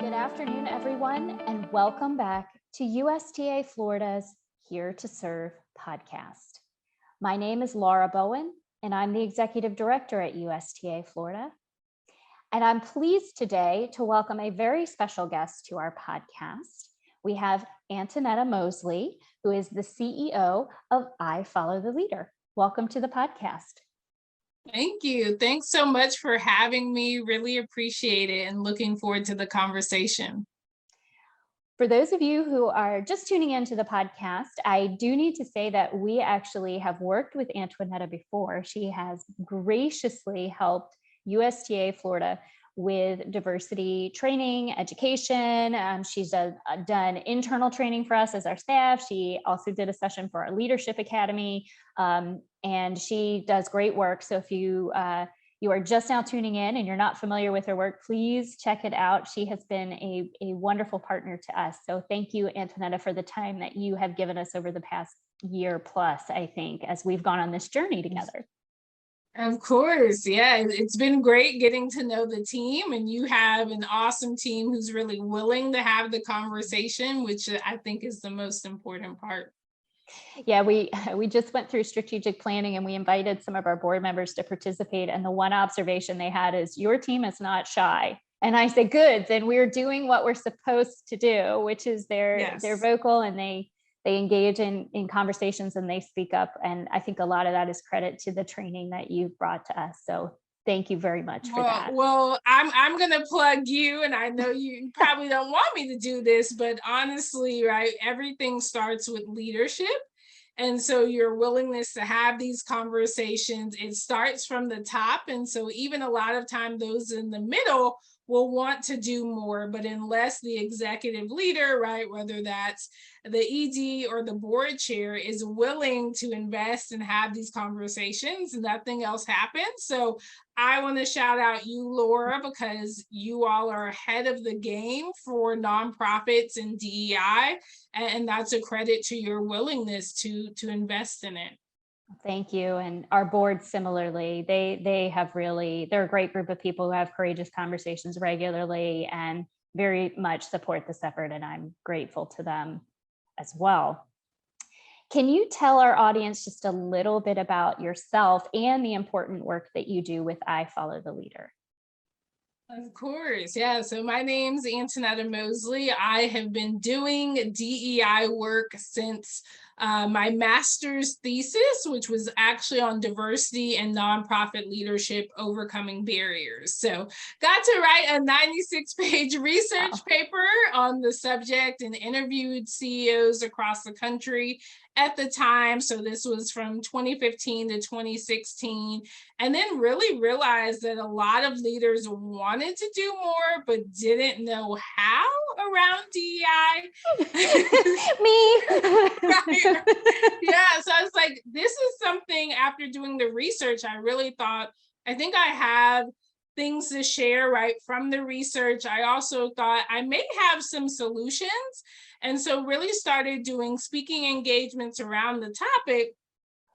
Good afternoon, everyone, and welcome back to USTA Florida's Here to Serve podcast. My name is Laura Bowen, and I'm the Executive Director at USTA Florida. And I'm pleased today to welcome a very special guest to our podcast. We have Antoinetta Mosley, who is the CEO of I Follow the Leader. Welcome to the podcast. Thank you. Thanks so much for having me. Really appreciate it and looking forward to the conversation. For those of you who are just tuning into the podcast, I do need to say that we actually have worked with Antoinetta before. She has graciously helped USTA Florida with diversity training, education. She's done internal training for us as our staff. She also did a session for our Leadership Academy, and she does great work. So if you are just now tuning in and you're not familiar with her work, please check it out. She has been a wonderful partner to us. So thank you, Antoinetta, for the time that you have given us over the past year plus, I think, as we've gone on this journey together. Of course. Yeah, it's been great getting to know the team, and you have an awesome team who's really willing to have the conversation, which I think is the most important part. Yeah, we just went through strategic planning and we invited some of our board members to participate. And the one observation they had is your team is not shy. And I said, good, then we're doing what we're supposed to do, which is they're vocal and they engage in conversations and they speak up. And I think a lot of that is credit to the training that you've brought to us. So thank you very much for that. Well, I'm going to plug you, and I know you probably don't want me to do this, but honestly, right, everything starts with leadership. And so your willingness to have these conversations, it starts from the top. And so even a lot of time, those in the middle will want to do more, but unless the executive leader, right, whether that's the ED or the board chair, is willing to invest and have these conversations, nothing else happens. So I want to shout out you, Laura, because you all are ahead of the game for nonprofits and DEI, and that's a credit to your willingness to invest in it. Thank you. And our board similarly, they're a great group of people who have courageous conversations regularly and very much support this effort. And I'm grateful to them as well. Can you tell our audience just a little bit about yourself and the important work that you do with I Follow the Leader? Of course. Yeah. So my name's Antoinetta Mosley. I have been doing DEI work since my master's thesis, which was actually on diversity and nonprofit leadership, overcoming barriers. So got to write a 96-page research paper on the subject and interviewed CEOs across the country at the time. So this was from 2015 to 2016, and then really realized that a lot of leaders wanted to do more, but didn't know how around DEI. Me. Right. Yeah. So I was like, this is something, after doing the research, I really thought, I think I have things to share right from the research. I also thought I may have some solutions. And so really started doing speaking engagements around the topic.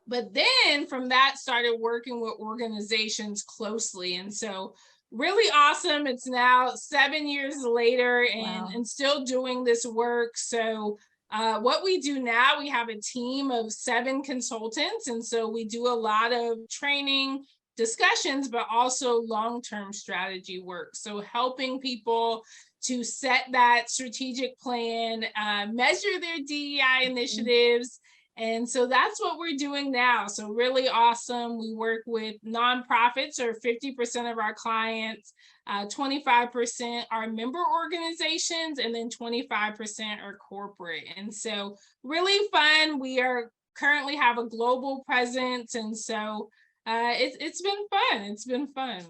But then from that started working with organizations closely. And so really awesome. It's now 7 years later and still doing this work. So what we do now, we have a team of 7 consultants. And so we do a lot of training, discussions, but also long-term strategy work. So helping people to set that strategic plan, measure their DEI initiatives. And so that's what we're doing now. So really awesome. We work with nonprofits, or 50% of our clients, 25% are member organizations, and then 25% are corporate. And so really fun. We are currently have a global presence. And so it's been fun. It's been fun.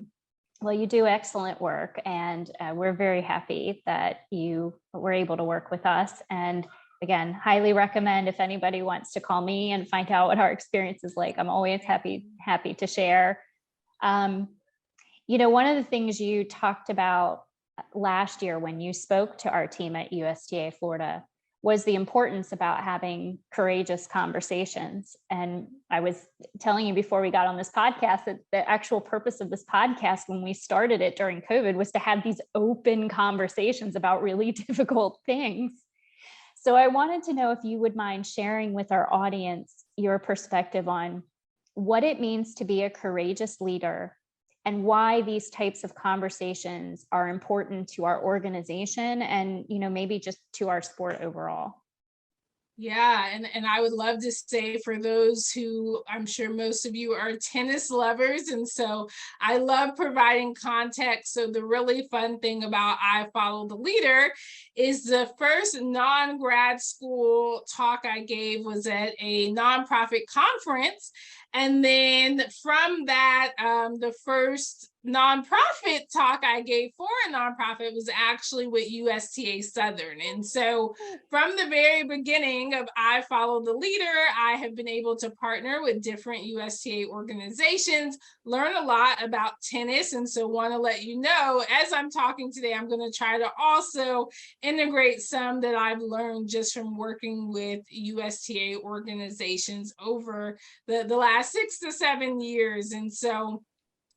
Well, you do excellent work, and we're very happy that you were able to work with us. And again, highly recommend if anybody wants to call me and find out what our experience is like. I'm always happy to share. One of the things you talked about last year when you spoke to our team at USTA Florida was the importance about having courageous conversations. And I was telling you before we got on this podcast that the actual purpose of this podcast, when we started it during COVID, was to have these open conversations about really difficult things. So I wanted to know if you would mind sharing with our audience your perspective on what it means to be a courageous leader and why these types of conversations are important to our organization and, maybe just to our sport overall. Yeah, and I would love to say, for those who, I'm sure most of you are tennis lovers, and so I love providing context. So the really fun thing about I Follow the Leader is the first non-grad school talk I gave was at a nonprofit conference. And then from that, the first nonprofit talk I gave for a nonprofit was actually with USTA Southern. And so from the very beginning of I Follow the Leader, I have been able to partner with different USTA organizations, learn a lot about tennis. And so want to let you know, as I'm talking today, I'm going to try to also integrate some that I've learned just from working with USTA organizations over the last 6 to 7 years. And so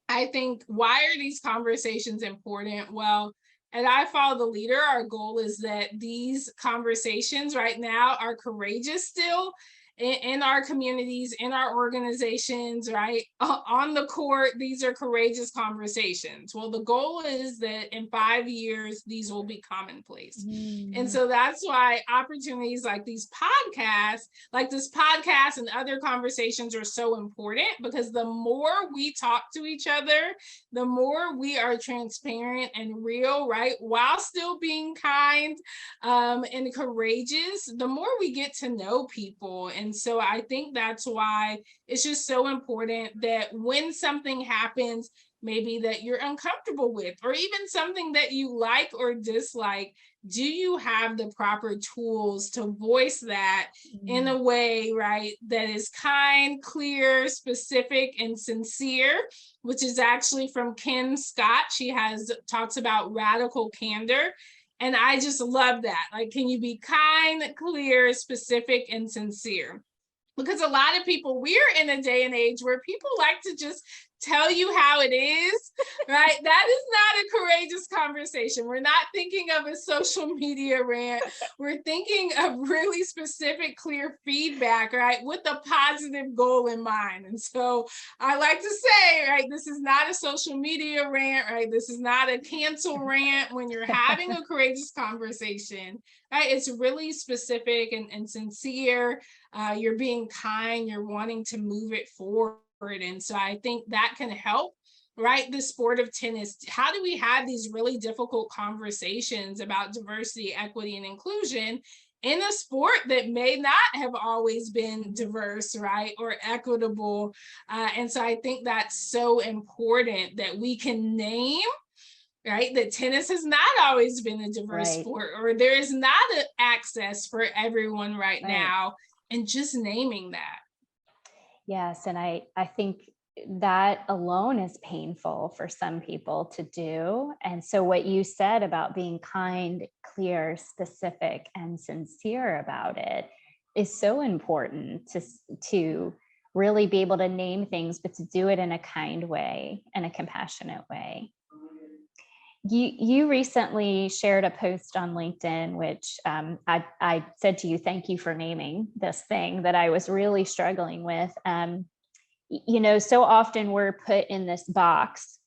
I think, why are these conversations important? Well, at I Follow the Leader, our goal is that these conversations right now are courageous still in our communities, in our organizations, right? On the court, these are courageous conversations. Well, the goal is that in 5 years, these will be commonplace. And so that's why opportunities like these podcasts, like this podcast and other conversations are so important, because the more we talk to each other, the more we are transparent and real, right? While still being kind and courageous, the more we get to know people. And so I think that's why it's just so important that when something happens, maybe that you're uncomfortable with, or even something that you like or dislike, do you have the proper tools to voice that in a way, right, that is kind, clear, specific, and sincere, which is actually from Kim Scott. She talks about radical candor. And I just love that. Like, can you be kind, clear, specific, and sincere? Because a lot of people, we're in a day and age where people like to just tell you how it is, right? That is not a courageous conversation. We're not thinking of a social media rant. We're thinking of really specific, clear feedback, right? With a positive goal in mind. And so I like to say, right, this is not a social media rant, right? This is not a cancel rant. When you're having a courageous conversation, right, it's really specific and sincere. You're being kind, you're wanting to move it forward. And so I think that can help, right, the sport of tennis. How do we have these really difficult conversations about diversity, equity, and inclusion in a sport that may not have always been diverse, right, or equitable? And so I think that's so important that we can name, right, that tennis has not always been a diverse sport, or there is not access for everyone right now, and just naming that. Yes. And I think that alone is painful for some people to do. And so what you said about being kind, clear, specific, and sincere about it is so important to really be able to name things, but to do it in a kind way and a compassionate way. You recently shared a post on LinkedIn, which I said to you, thank you for naming this thing that I was really struggling with. So often we're put in this box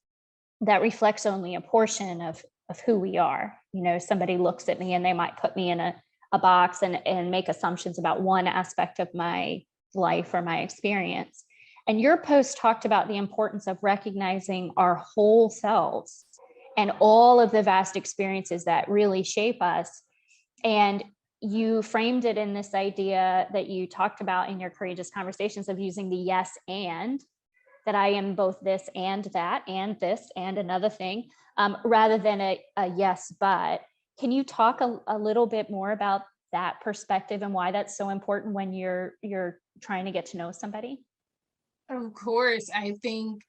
that reflects only a portion of who we are. Somebody looks at me and they might put me in a box and make assumptions about one aspect of my life or my experience. And your post talked about the importance of recognizing our whole selves and all of the vast experiences that really shape us. And you framed it in this idea that you talked about in your courageous conversations of using the yes and, that I am both this and that and this and another thing, rather than a yes but. Can you talk a little bit more about that perspective and why that's so important when you're trying to get to know somebody? Of course. I think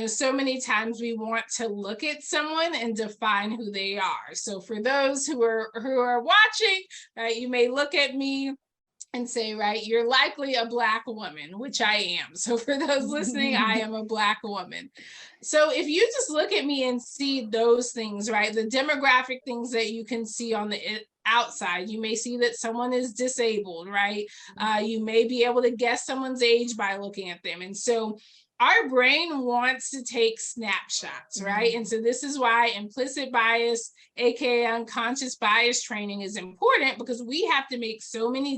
so many times we want to look at someone and define who they are. So for those who are watching, right, you may look at me and say, right, you're likely a Black woman, which I am. So for those listening, I am a Black woman. So if you just look at me and see those things, right, the demographic things that you can see on the outside, you may see that someone is disabled, right? You may be able to guess someone's age by looking at them. And so our brain wants to take snapshots, right? And so this is why implicit bias, aka unconscious bias training, is important, because we have to make so many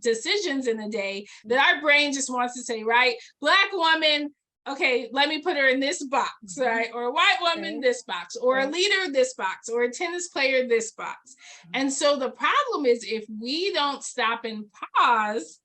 decisions in a day that our brain just wants to say, right, Black woman, okay, let me put her in this box, right? Or a white woman, this box, or a leader, this box, or a tennis player, this box. And so the problem is, if we don't stop and pause,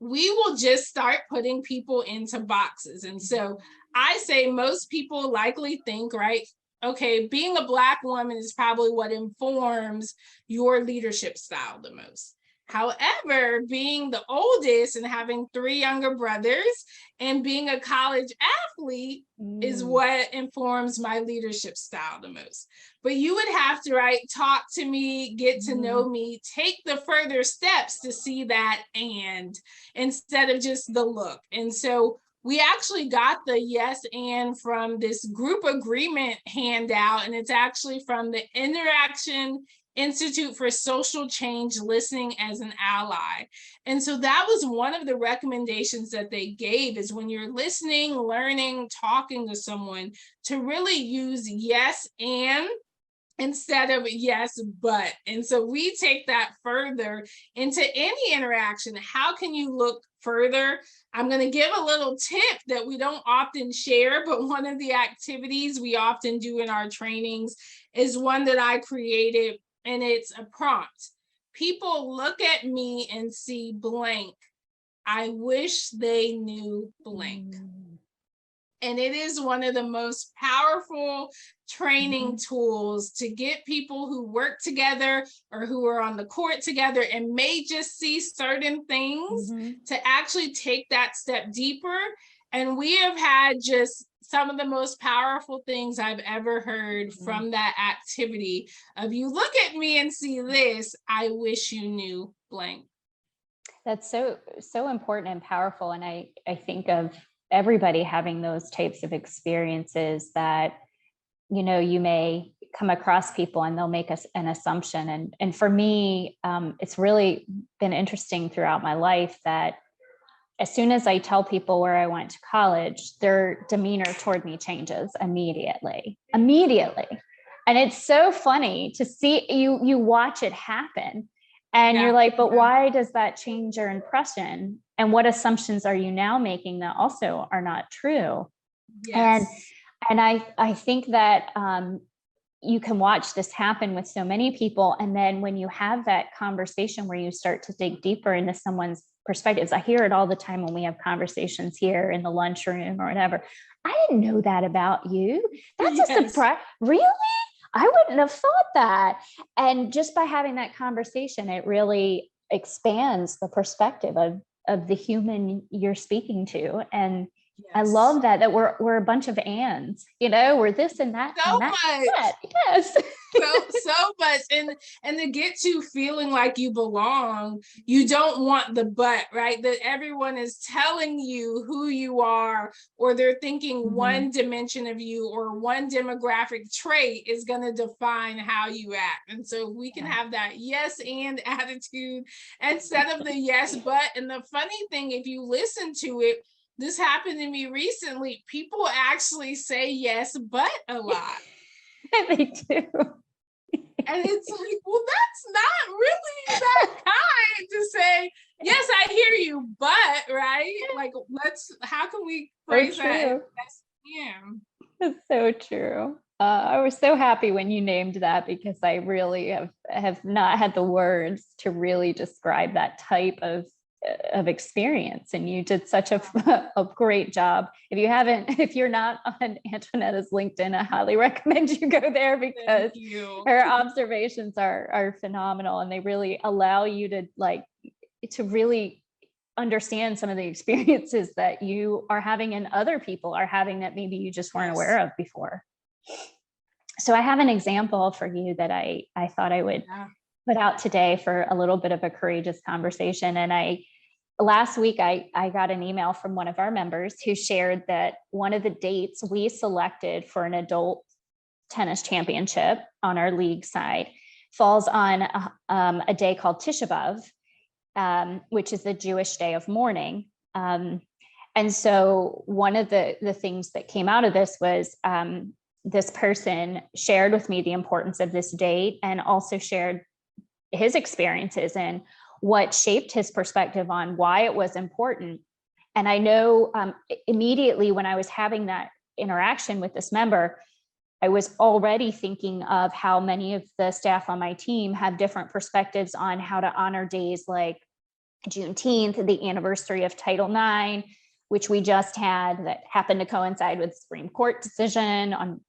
we will just start putting people into boxes. And so I say most people likely think, right, okay, being a Black woman is probably what informs your leadership style the most. However, being the oldest and having 3 younger brothers and being a college athlete is what informs my leadership style the most. But you would have to, right, talk to me, get to know me, take the further steps to see that and instead of just the look. And so we actually got the yes and from this group agreement handout, and it's actually from the Interaction Institute for Social Change, Listening as an Ally. And so that was one of the recommendations that they gave, is when you're listening, learning, talking to someone, to really use yes and instead of yes, but. And so we take that further into any interaction. How can you look further? I'm going to give a little tip that we don't often share, but one of the activities we often do in our trainings is one that I created, and it's a prompt. People look at me and see blank. I wish they knew blank. And it is one of the most powerful training tools to get people who work together or who are on the court together and may just see certain things to actually take that step deeper. And we have had just some of the most powerful things I've ever heard from that activity of, you look at me and see this, I wish you knew blank. That's so important and powerful. And I think of everybody having those types of experiences that, you may come across people and they'll make an assumption. And for me, it's really been interesting throughout my life that as soon as I tell people where I went to college, their demeanor toward me changes immediately. And it's so funny to see you watch it happen. And you're like, but why does that change your impression? And what assumptions are you now making that also are not true? Yes. And I think that you can watch this happen with so many people. And then when you have that conversation where you start to dig deeper into someone's perspectives, I hear it all the time when we have conversations here in the lunchroom or whatever. I didn't know that about you. That's a surprise. Really? I wouldn't have thought that. And just by having that conversation, it really expands the perspective of the human you're speaking to. And I love that we're a bunch of ands, we're this and that. So and that, much. that. Yes. so much. And to get to feeling like you belong, you don't want the but, right? That everyone is telling you who you are, or they're thinking one dimension of you or one demographic trait is going to define how you act. And so we can have that yes and attitude instead of the yes but. And the funny thing, if you listen to it, this happened to me recently. People actually say yes, but a lot. They do. And it's like, well, that's not really that kind to say, yes, I hear you, but, right? Like, how can we phrase that? It's so true. I was so happy when you named that, because I really have not had the words to really describe that type of experience, and you did such a great job. If you're not on Antoinetta's LinkedIn, I highly recommend you go there, because her observations are phenomenal, and they really allow you to really understand some of the experiences that you are having and other people are having that maybe you just weren't aware of before. So I have an example for you that I thought I would put out today for a little bit of a courageous conversation. And last week, I got an email from one of our members who shared that one of the dates we selected for an adult tennis championship on our league side falls on a day called Tisha B'Av, which is the Jewish day of mourning. And so one of the things that came out of this was this person shared with me the importance of this date and also shared his experiences and what shaped his perspective on why it was important. And I know immediately when I was having that interaction with this member, I was already thinking of how many of the staff on my team have different perspectives on how to honor days like Juneteenth, the anniversary of Title IX, which we just had that happened to coincide with the Supreme Court decision on,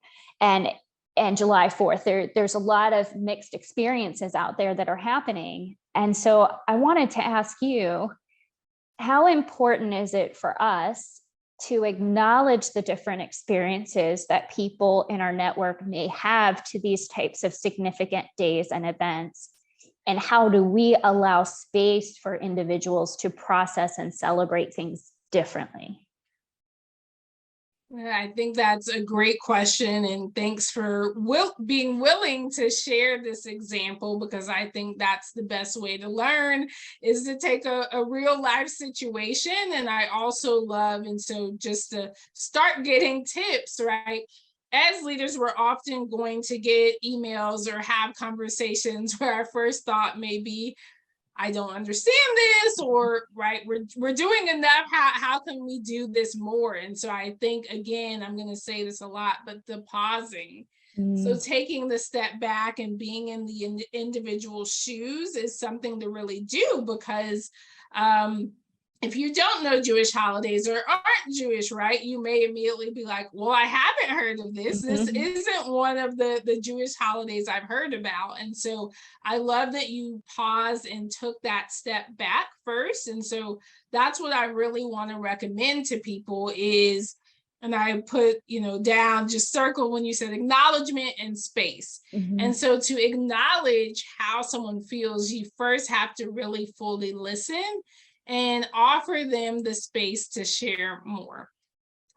and July 4th. There's a lot of mixed experiences out there that are happening. And so I wanted to ask you, how important is it for us to acknowledge the different experiences that people in our network may have to these types of significant days and events? And how do we allow space for individuals to process and celebrate things differently? I think that's a great question, and thanks for being willing to share this example, because I think that's the best way to learn, is to take a real life situation. And I also love, and so just to start getting tips, right? As leaders, we're often going to get emails or have conversations where our first thought may be, I don't understand this, or right, we're doing enough. How can we do this more? And so I think, again, I'm going to say this a lot, but the pausing. So taking the step back and being in the individual shoes is something to really do, because if you don't know Jewish holidays or aren't Jewish, right, you may immediately be like, well, I haven't heard of this. This isn't one of the Jewish holidays I've heard about. And so I love that you paused and took that step back first. And so that's what I really want to recommend to people is, and I put, down, just circle when you said acknowledgement and space. And so to acknowledge how someone feels, you first have to really fully listen and offer them the space to share more.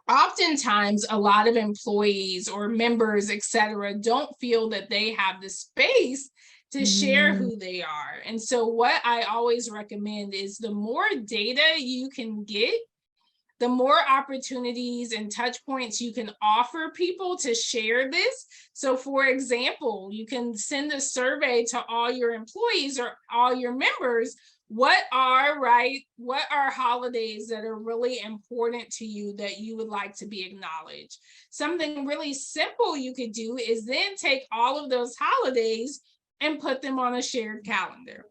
Oftentimes, a lot of employees or members, et cetera, don't feel that they have the space to share who they are. And so what I always recommend is the more data you can get, the more opportunities and touch points you can offer people to share this. So for example, you can send a survey to all your employees or all your members. What are holidays that are really important to you that you would like to be acknowledged? Something really simple you could do is then take all of those holidays and put them on a shared calendar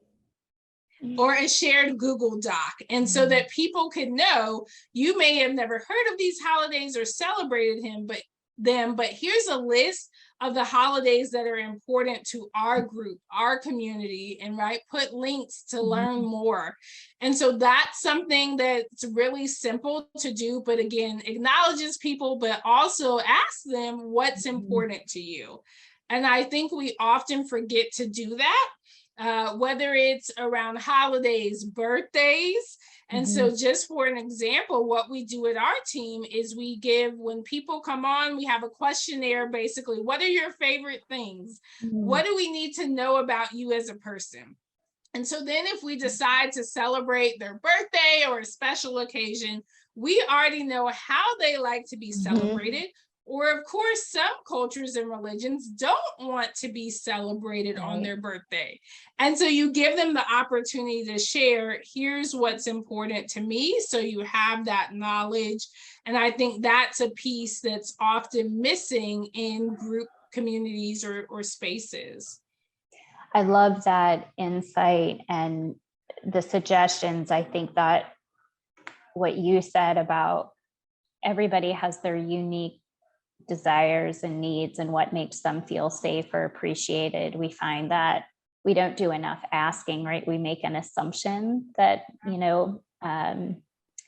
or a shared Google Doc. And so that people could know, you may have never heard of these holidays or celebrated them, but here's a list of the holidays that are important to our group, our community, and put links to learn more. And so that's something that's really simple to do, but again, acknowledges people, but also asks them what's important to you. And I think we often forget to do that, whether it's around holidays, birthdays. And so just for an example, what we do at our team is we give, when people come on, we have a questionnaire, basically, what are your favorite things? What do we need to know about you as a person? And so then if we decide to celebrate their birthday or a special occasion, we already know how they like to be celebrated. Or of course, some cultures and religions don't want to be celebrated on their birthday. And so you give them the opportunity to share, here's what's important to me. So you have that knowledge. And I think that's a piece that's often missing in group communities or spaces. I love that insight and the suggestions. I think that what you said about everybody has their unique desires and needs and what makes them feel safe or appreciated. We find that we don't do enough asking, right? We make an assumption that, And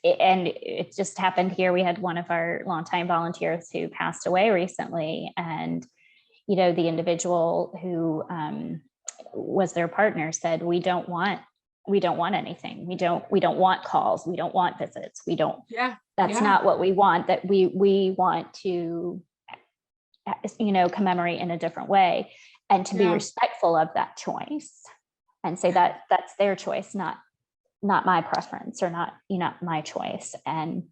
it just happened here. We had one of our longtime volunteers who passed away recently, and the individual who was their partner said, we don't want anything. We don't want calls. We don't want visits. We don't. Yeah. That's not what we want. That we want to, commemorate in a different way, and to be respectful of that choice, and say that that's their choice, not my preference, or not my choice. And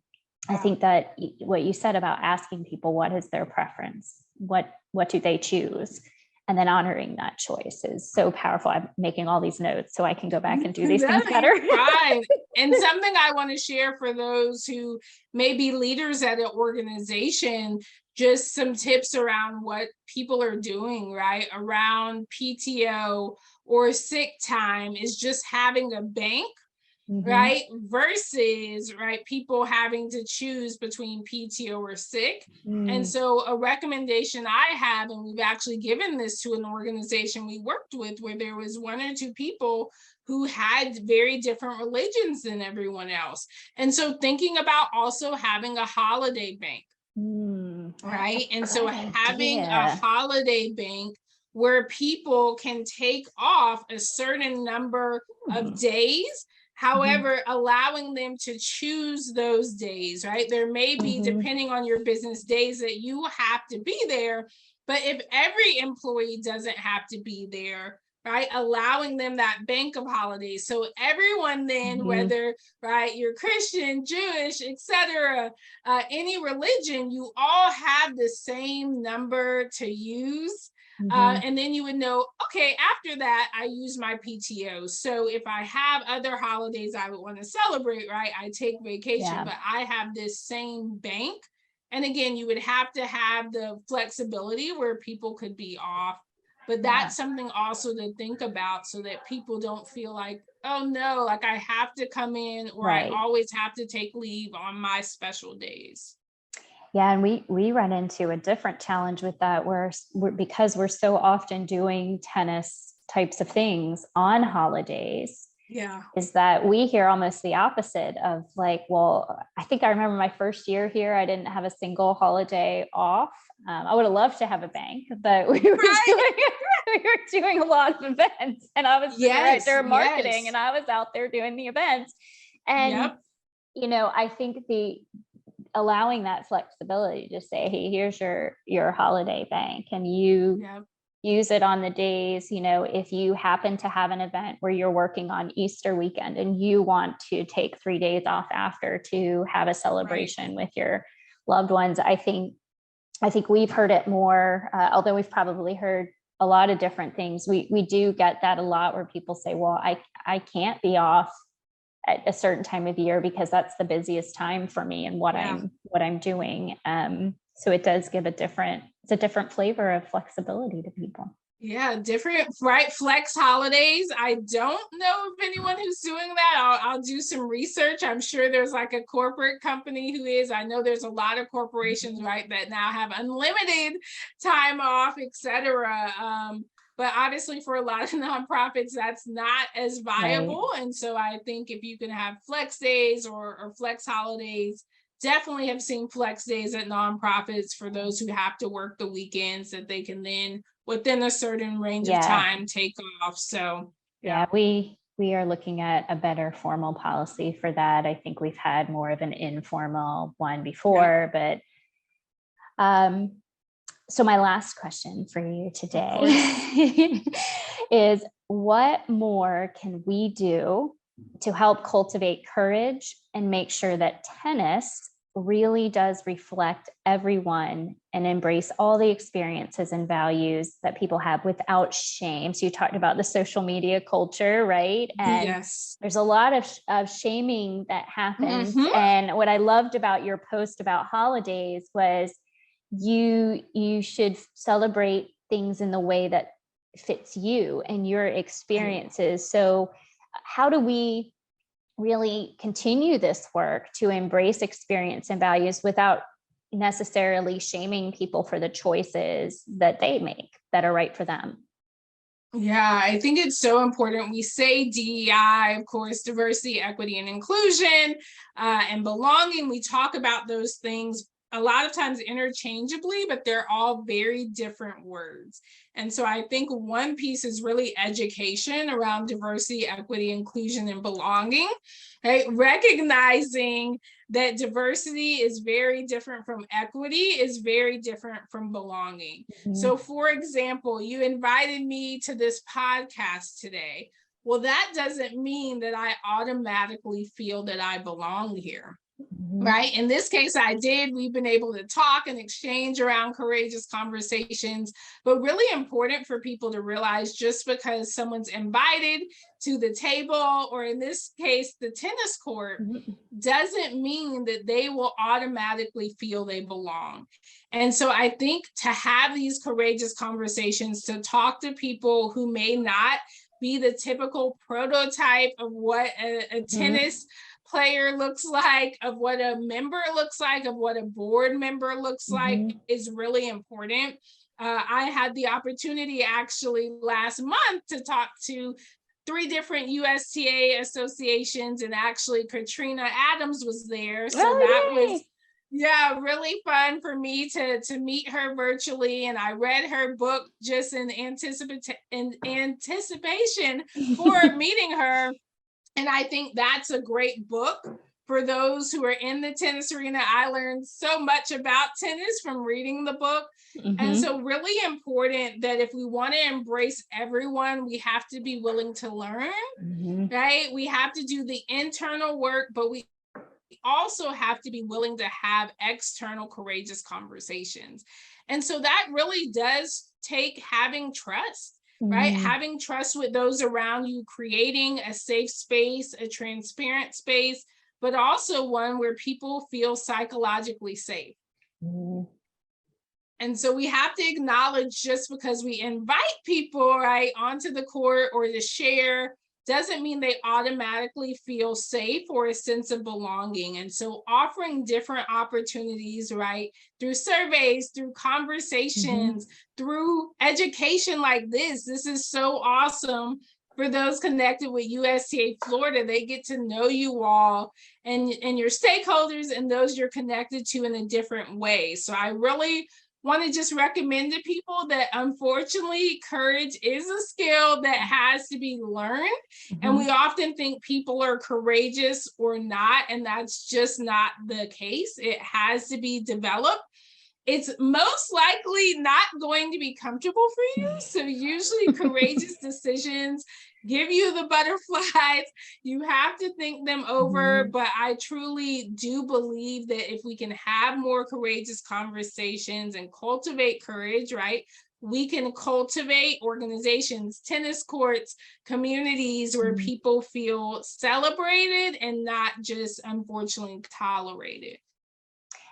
I think that what you said about asking people what is their preference, what do they choose, and then honoring that choice is so powerful. I'm making all these notes so I can go back and do these things better. Right. And something I want to share for those who may be leaders at an organization, just some tips around what people are doing, right, around PTO or sick time, is just having a bank. Right, versus people having to choose between PTO or sick. And so a recommendation I have, and we've actually given this to an organization we worked with, where there was one or two people who had very different religions than everyone else. And so thinking about also having a holiday bank, right? And so having a holiday bank where people can take off a certain number of days. However, allowing them to choose those days, right? There may be, depending on your business, days that you have to be there. But if every employee doesn't have to be there, right, allowing them that bank of holidays. So everyone then, whether, you're Christian, Jewish, etc., any religion, you all have the same number to use. And then you would know, okay, after that, I use my PTO. So if I have other holidays I would want to celebrate, I take vacation, but I have this same bank. And again, you would have to have the flexibility where people could be off. But that's something also to think about, so that people don't feel like, oh no, like I have to come in, or I always have to take leave on my special days. Yeah, and we run into a different challenge with that, where because we're so often doing tennis types of things on holidays. Is that we hear almost the opposite of like, well, I think I remember my first year here, I didn't have a single holiday off. I would have loved to have a bank, but we were doing a lot of events, and I was right there marketing, and I was out there doing the events. And I think allowing that flexibility to say, hey, here's your holiday bank, and you use it on the days, if you happen to have an event where you're working on Easter weekend and you want to take 3 days off after to have a celebration with your loved ones. I think we've heard it more, although we've probably heard a lot of different things. We do get that a lot, where people say, well, I can't be off at a certain time of year because that's the busiest time for me and what I'm doing. So it does give it's a different flavor of flexibility to people. Yeah, different, flex holidays. I don't know of anyone who's doing that. I'll do some research. I'm sure there's like a corporate company who is. I know there's a lot of corporations, that now have unlimited time off, etc. But obviously for a lot of nonprofits, that's not as viable. And so I think if you can have flex days or flex holidays, definitely have seen flex days at nonprofits for those who have to work the weekends, that they can then, within a certain range of time, take off. So we are looking at a better formal policy for that. I think we've had more of an informal one before, but so my last question for you today is, what more can we do to help cultivate courage and make sure that tennis really does reflect everyone and embrace all the experiences and values that people have without shame? So you talked about the social media culture, right? And there's a lot of shaming that happens. And what I loved about your post about holidays was you should celebrate things in the way that fits you and your experiences. So how do we really continue this work to embrace experience and values without necessarily shaming people for the choices that they make that are right for them? Yeah, I think it's so important. We say DEI, of course, diversity, equity, and inclusion, and belonging. We talk about those things a lot of times interchangeably, but they're all very different words. And so I think one piece is really education around diversity, equity, inclusion, and belonging, right? Recognizing that diversity is very different from equity, is very different from belonging. Mhm. So, for example, you invited me to this podcast today. Well, that doesn't mean that I automatically feel that I belong here. Right. In this case, I did. We've been able to talk and exchange around courageous conversations, but really important for people to realize just because someone's invited to the table, or in this case, the tennis court, doesn't mean that they will automatically feel they belong. And so I think to have these courageous conversations, to talk to people who may not be the typical prototype of what a tennis player looks like, of what a member looks like, of what a board member looks like, is really important. I had the opportunity actually last month to talk to 3 different USTA associations, and actually Katrina Adams was there. So that was, yeah, really fun for me to meet her virtually. And I read her book just in anticipation for meeting her. And I think that's a great book for those who are in the tennis arena. I learned so much about tennis from reading the book. And so really important that if we want to embrace everyone, we have to be willing to learn, right? We have to do the internal work, but we also have to be willing to have external courageous conversations. And so that really does take having trust, right? Having trust with those around you, creating a safe space, a transparent space, but also one where people feel psychologically safe. And so we have to acknowledge, just because we invite people, right, onto the court or to share, doesn't mean they automatically feel safe or a sense of belonging. And so offering different opportunities, right, through surveys, through conversations, through education like this is so awesome for those connected with USTA Florida. They get to know you all and your stakeholders and those you're connected to in a different way. So I really want to just recommend to people that, unfortunately, courage is a skill that has to be learned. And we often think people are courageous or not, and that's just not the case. It has to be developed. It's most likely not going to be comfortable for you. So usually courageous decisions give you the butterflies. You have to think them over. But I truly do believe that if we can have more courageous conversations and cultivate courage, right, we can cultivate organizations, tennis courts, communities where people feel celebrated and not just, unfortunately, tolerated.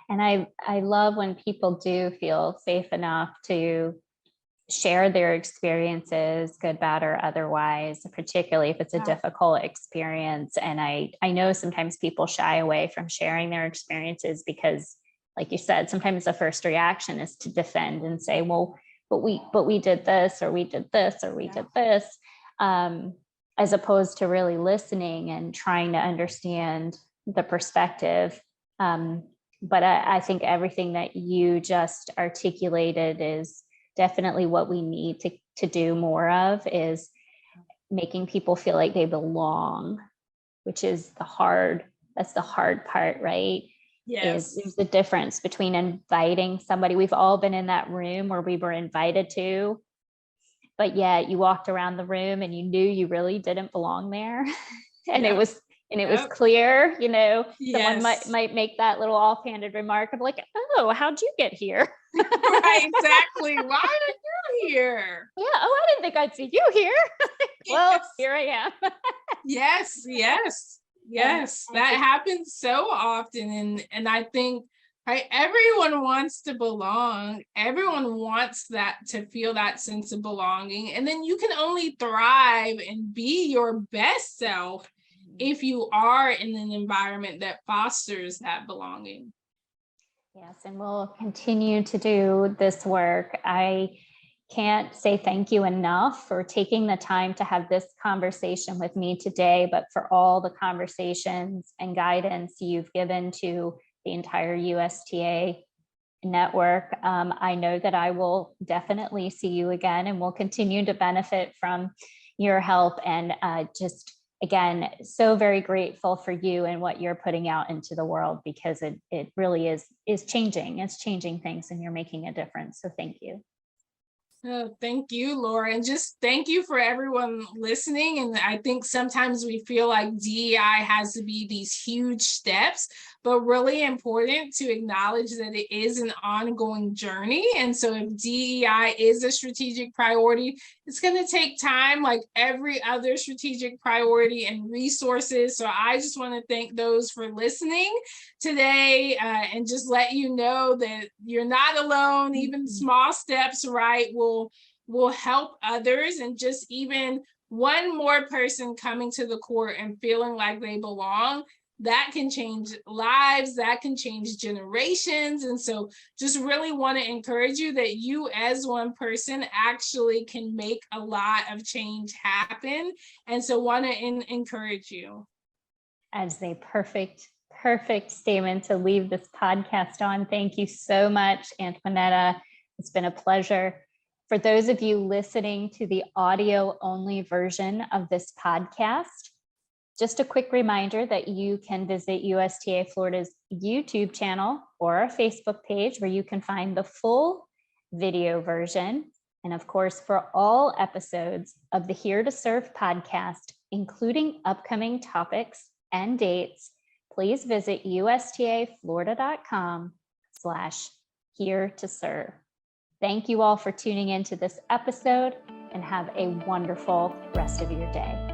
And I love when people do feel safe enough to share their experiences, good, bad, or otherwise, particularly if it's a difficult experience. And I know sometimes people shy away from sharing their experiences because, like you said, sometimes the first reaction is to defend and say, well, but we did this, or we did this, or we did this, as opposed to really listening and trying to understand the perspective. But I think everything that you just articulated is definitely what we need to do more of, is making people feel like they belong, which is that's the hard part, right? Yes. There's the difference between inviting somebody. We've all been in that room where we were invited to, but yet you walked around the room and you knew you really didn't belong there. And it was clear, someone might make that little offhanded remark of like, oh, how'd you get here? Right, exactly. Why are you here? Yeah. Oh, I didn't think I'd see you here. Well, here I am. Yes. That happens so often. And I think, right, everyone wants to belong. Everyone wants that, to feel that sense of belonging. And then you can only thrive and be your best self if you are in an environment that fosters that belonging. Yes, and we'll continue to do this work. I can't say thank you enough for taking the time to have this conversation with me today, but for all the conversations and guidance you've given to the entire USTA network. I know that I will definitely see you again, and will continue to benefit from your help. And just again, so very grateful for you and what you're putting out into the world, because it really is changing. It's changing things, and you're making a difference. So thank you. Oh, thank you, Laura. And just thank you for everyone listening. And I think sometimes we feel like DEI has to be these huge steps, but really important to acknowledge that it is an ongoing journey. And so if DEI is a strategic priority, it's going to take time, like every other strategic priority, and resources. So I just want to thank those for listening today, and just let you know that you're not alone. Even small steps, right, will help others. And just even one more person coming to the court and feeling like they belong, that can change lives, that can change generations. And so just really want to encourage you that you as one person actually can make a lot of change happen. And so want to encourage you. As a perfect statement to leave this podcast on. Thank you so much, Antoinetta. It's been a pleasure. For those of you listening to the audio only version of this podcast, just a quick reminder that you can visit USTA Florida's YouTube channel or our Facebook page, where you can find the full video version. And of course, for all episodes of the Here to Serve podcast, including upcoming topics and dates, please visit ustaflorida.com/here to serve. Thank you all for tuning into this episode, and have a wonderful rest of your day.